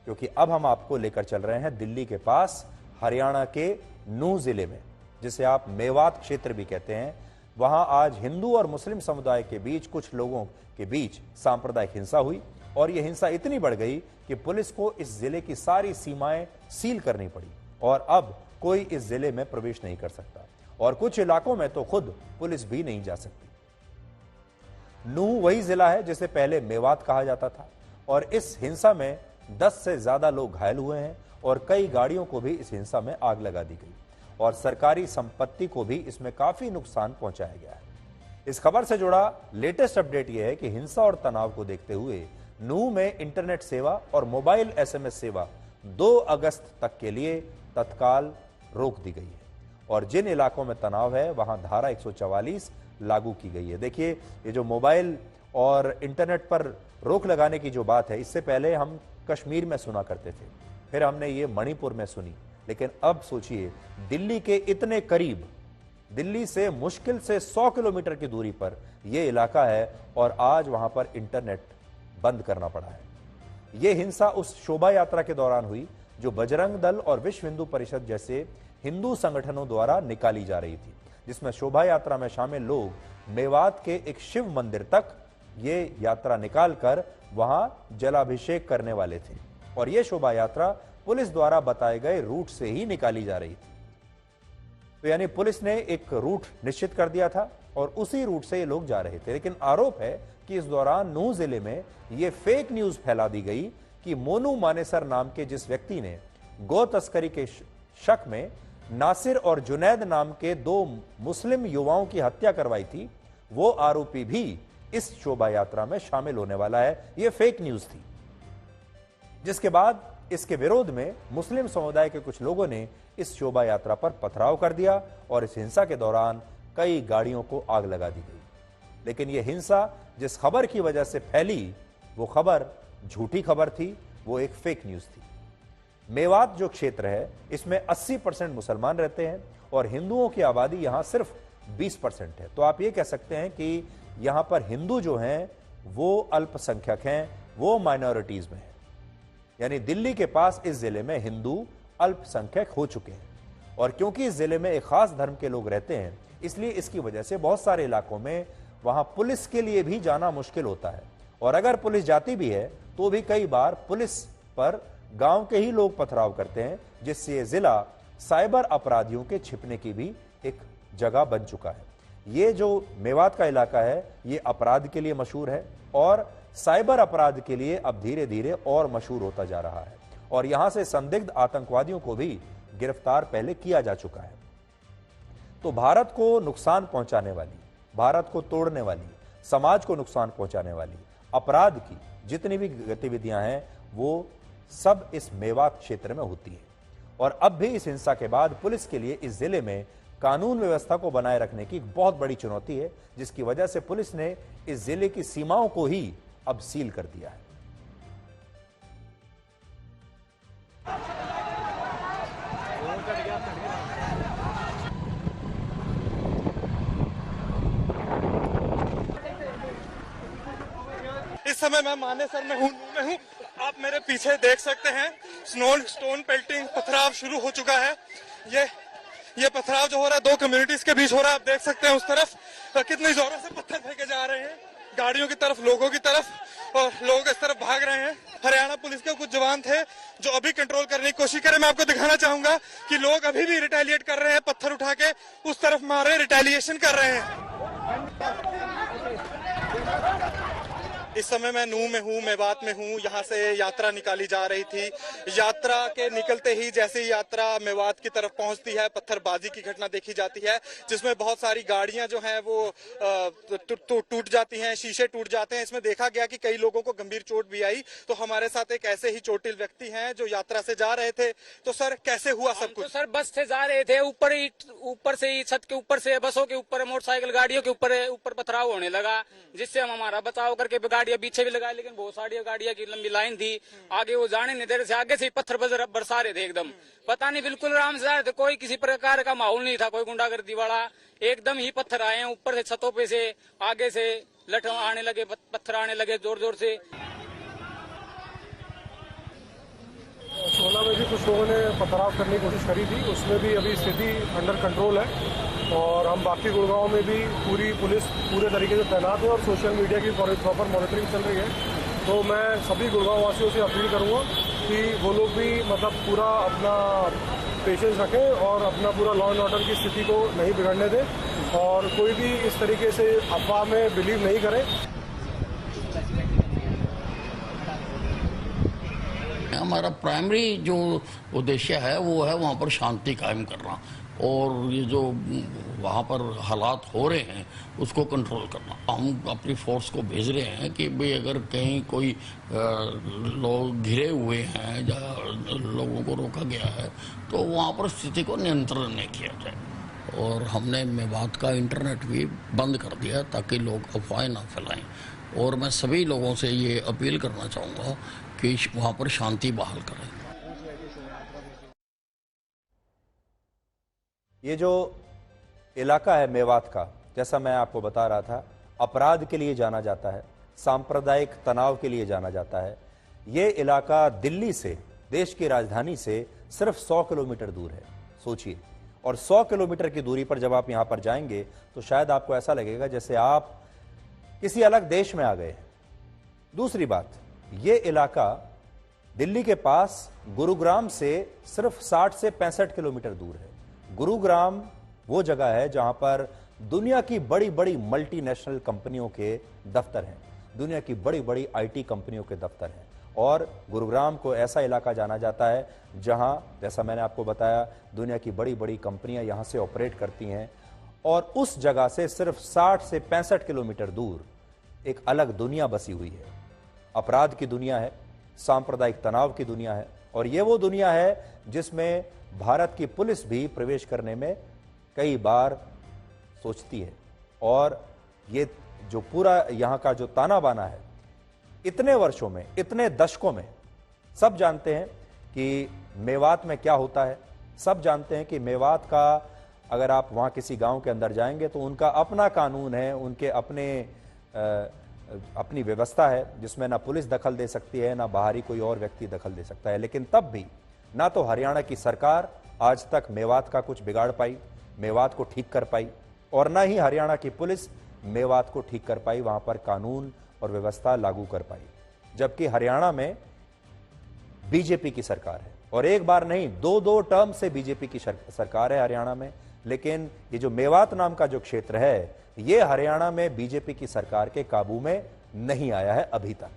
क्योंकि अब हम आपको लेकर चल रहे हैं दिल्ली के पास हरियाणा के नूह जिले में, जिसे आप मेवात क्षेत्र भी कहते हैं। वहां आज हिंदू और मुस्लिम समुदाय के बीच कुछ लोगों के बीच सांप्रदायिक हिंसा हुई और यह हिंसा इतनी बढ़ गई कि पुलिस को इस जिले की सारी सीमाएं सील करनी पड़ी और अब कोई इस जिले में प्रवेश नहीं कर सकता और कुछ इलाकों में तो खुद पुलिस भी नहीं जा सकती। नूह वही जिला है जिसे पहले मेवात कहा जाता था और इस हिंसा में 10 से ज्यादा लोग घायल हुए हैं और कई गाड़ियों को भी इस हिंसा में आग लगा दी गई और सरकारी संपत्ति को भी इसमें काफी नुकसान पहुंचाया गया है। इस खबर से जुड़ा लेटेस्ट अपडेट यह है कि हिंसा और तनाव को देखते हुए नूह में इंटरनेट सेवा और मोबाइल SMS सेवा 2 अगस्त तक के लिए तत्काल रोक दी गई है और जिन इलाकों में तनाव है वहां धारा 144 लागू की गई है। देखिए, ये जो मोबाइल और इंटरनेट पर रोक लगाने की जो बात है, इससे पहले हम कश्मीर में सुना करते थे, फिर हमने ये मणिपुर में सुनी, लेकिन अब सोचिए दिल्ली के इतने करीब, दिल्ली से मुश्किल से 100 किलोमीटर की दूरी पर यह इलाका है और आज वहां पर इंटरनेट बंद करना पड़ा है। यह हिंसा उस शोभा यात्रा के दौरान हुई जो बजरंग दल और विश्व हिंदू परिषद जैसे हिंदू संगठनों द्वारा निकाली जा रही थी, जिसमें शोभा यात्रा में शामिल लोग मेवात के एक शिव मंदिर तक ये यात्रा निकालकर वहां जलाभिषेक करने वाले थे और यह शोभा यात्रा पुलिस द्वारा बताए गए रूट से ही निकाली जा रही थी। तो यानी पुलिस ने एक रूट निश्चित कर दिया था और उसी रूट से ये लोग जा रहे थे, लेकिन आरोप है कि इस दौरान नूह जिले में यह फेक न्यूज फैला दी गई कि मोनू मानेसर नाम के जिस व्यक्ति ने गौ तस्करी के शक में नासिर और जुनैद नाम के 2 मुस्लिम युवाओं की हत्या करवाई थी, वो आरोपी भी इस शोभा यात्रा में शामिल होने वाला है। यह फेक न्यूज थी, जिसके बाद इसके विरोध में मुस्लिम समुदाय के कुछ लोगों ने इस शोभा यात्रा पर पथराव कर दिया और इस हिंसा के दौरान कई गाड़ियों को आग लगा दी गई। लेकिन यह हिंसा जिस खबर की वजह से फैली, वो खबर झूठी खबर थी, वो एक फेक न्यूज थी। मेवात जो क्षेत्र है, इसमें 80% मुसलमान रहते हैं और हिंदुओं की आबादी यहां सिर्फ 20% है। तो आप ये कह सकते हैं कि यहां पर हिंदू जो हैं वो अल्पसंख्यक हैं, वो माइनॉरिटीज में हैं। यानी दिल्ली के पास इस जिले में हिंदू अल्पसंख्यक हो चुके हैं और क्योंकि इस जिले में एक खास धर्म के लोग रहते हैं, इसलिए इसकी वजह से बहुत सारे इलाकों में वहां पुलिस के लिए भी जाना मुश्किल होता है और अगर पुलिस जाती भी है तो भी कई बार पुलिस पर गांव के ही लोग पथराव करते हैं, जिससे यह जिला साइबर अपराधियों के छिपने की भी एक जगह बन चुका है। ये जो मेवात का इलाका है, ये अपराध के लिए मशहूर है और साइबर अपराध के लिए अब धीरे धीरे और मशहूर होता जा रहा है और यहां से संदिग्ध आतंकवादियों को भी गिरफ्तार पहले किया जा चुका है। तो भारत को नुकसान पहुंचाने वाली, भारत को तोड़ने वाली, समाज को नुकसान पहुंचाने वाली अपराध की जितनी भी गतिविधियां हैं, वो सब इस मेवात क्षेत्र में होती है और अब भी इस हिंसा के बाद पुलिस के लिए इस जिले में कानून व्यवस्था को बनाए रखने की एक बहुत बड़ी चुनौती है, जिसकी वजह से पुलिस ने इस जिले की सीमाओं को ही अब सील कर दिया है। इस समय मैं मानेसर में हूँ। आप मेरे पीछे देख सकते हैं स्टोन पेल्टिंग पथराव शुरू हो चुका है। ये पथराव जो हो रहा है 2 कम्युनिटीज के बीच हो रहा है। आप देख सकते हैं उस तरफ कितनी जोरों से पत्थर फेंके जा रहे हैं, गाड़ियों की तरफ, लोगों की तरफ, और लोग इस तरफ भाग रहे हैं। हरियाणा पुलिस के कुछ जवान थे जो अभी कंट्रोल करने की कोशिश करें। मैं आपको दिखाना चाहूंगा कि लोग अभी भी रिटेलिएट कर रहे हैं, पत्थर उठा के उस तरफ मार रहे हैं, रिटेलिएशन कर रहे हैं। इस समय मैं नूह में हूँ, मेवात में हूँ। यहाँ से यात्रा निकाली जा रही थी। यात्रा के निकलते ही जैसे ही यात्रा मेवात की तरफ पहुंचती है, पत्थरबाजी की घटना देखी जाती है, जिसमें बहुत सारी गाड़ियां जो हैं वो टूट जाती हैं, शीशे टूट जाते हैं। इसमें देखा गया कि कई लोगों को गंभीर चोट भी आई। तो हमारे साथ एक ऐसे ही चोटिल व्यक्ति हैं जो यात्रा से जा रहे थे। तो सर, कैसे हुआ सब कुछ? तो सर, बस से जा रहे थे, ऊपर से ही छत के ऊपर से, बसों के ऊपर, मोटरसाइकिल गाड़ियों के ऊपर पथराव होने लगा, जिससे हम हमारा बचाव करके गाड़ियां पीछे भी लगाई, लेकिन बहुत सारी गाड़ियां की लंबी लाइन थी, आगे वो जाने नहीं दे रहे थे। आगे से पत्थर बरसा रहे थे एकदम, पता नहीं, बिल्कुल आराम से जा रहे थे, कोई किसी प्रकार का माहौल नहीं था, कोई गुंडागर्दी वाला। एकदम ही पत्थर आए हैं ऊपर से, छतों पे से, आगे से लठ आने लगे, पत्थर आने लगे जोर जोर से। कुछ लोगों ने पथराव करने की कोशिश करी थी, उसमें भी अभी स्थिति अंडर कंट्रोल है और हम बाकी गुड़गांव में भी पूरी पुलिस पूरे तरीके से तैनात है और सोशल मीडिया की प्रॉपर मॉनिटरिंग चल रही है। तो मैं सभी गुड़गांव वासियों से अपील करूँगा कि वो लोग भी मतलब पूरा अपना पेशेंस रखें और अपना पूरा लॉ एंड ऑर्डर की स्थिति को नहीं बिगड़ने दें और कोई भी इस तरीके से अफवाह में बिलीव नहीं करें। हमारा प्राइमरी जो उद्देश्य है वो है वहाँ पर शांति कायम करना और ये जो वहाँ पर हालात हो रहे हैं उसको कंट्रोल करना। हम अपनी फोर्स को भेज रहे हैं कि भाई अगर कहीं कोई लोग घिरे हुए हैं या लोगों को रोका गया है तो वहाँ पर स्थिति को नियंत्रण में किया जाए। और हमने मेवात का इंटरनेट भी बंद कर दिया ताकि लोग अफवाहें ना फैलाएं। और मैं सभी लोगों से ये अपील करना चाहूँगा कि वहाँ पर शांति बहाल करें। ये जो इलाका है मेवात का, जैसा मैं आपको बता रहा था, अपराध के लिए जाना जाता है, सांप्रदायिक तनाव के लिए जाना जाता है। ये इलाका दिल्ली से, देश की राजधानी से सिर्फ 100 किलोमीटर दूर है, सोचिए। और 100 किलोमीटर की दूरी पर जब आप यहां पर जाएंगे तो शायद आपको ऐसा लगेगा जैसे आप किसी अलग देश में आ गए हैं। दूसरी बात, ये इलाका दिल्ली के पास गुरुग्राम से सिर्फ 60 से 65 किलोमीटर दूर है। गुरुग्राम वो जगह है जहां पर दुनिया की बड़ी बड़ी मल्टीनेशनल कंपनियों के दफ्तर हैं, दुनिया की बड़ी बड़ी आईटी कंपनियों के दफ्तर हैं। और गुरुग्राम को ऐसा इलाका जाना जाता है जहां, जैसा मैंने आपको बताया, दुनिया की बड़ी बड़ी कंपनियां यहां से ऑपरेट करती हैं। और उस जगह से सिर्फ 60 से 65 किलोमीटर दूर एक अलग दुनिया बसी हुई है। अपराध की दुनिया है, सांप्रदायिक तनाव की दुनिया है और ये वो दुनिया है जिसमें भारत की पुलिस भी प्रवेश करने में कई बार सोचती है। और ये जो पूरा यहां का जो ताना बाना है, इतने वर्षों में, इतने दशकों में, सब जानते हैं कि मेवात में क्या होता है। सब जानते हैं कि मेवात का, अगर आप वहां किसी गांव के अंदर जाएंगे तो उनका अपना कानून है, उनके अपनी व्यवस्था है जिसमें ना पुलिस दखल दे सकती है, ना बाहरी कोई और व्यक्ति दखल दे सकता है। लेकिन तब भी ना तो हरियाणा की सरकार आज तक मेवात का कुछ बिगाड़ पाई, मेवात को ठीक कर पाई, और ना ही हरियाणा की पुलिस मेवात को ठीक कर पाई, वहां पर कानून और व्यवस्था लागू कर पाई। जबकि हरियाणा में बीजेपी की सरकार है और एक बार नहीं, दो टर्म से बीजेपी की सरकार है हरियाणा में। लेकिन ये जो मेवात नाम का जो क्षेत्र है, ये हरियाणा में बीजेपी की सरकार के काबू में नहीं आया है अभी तक।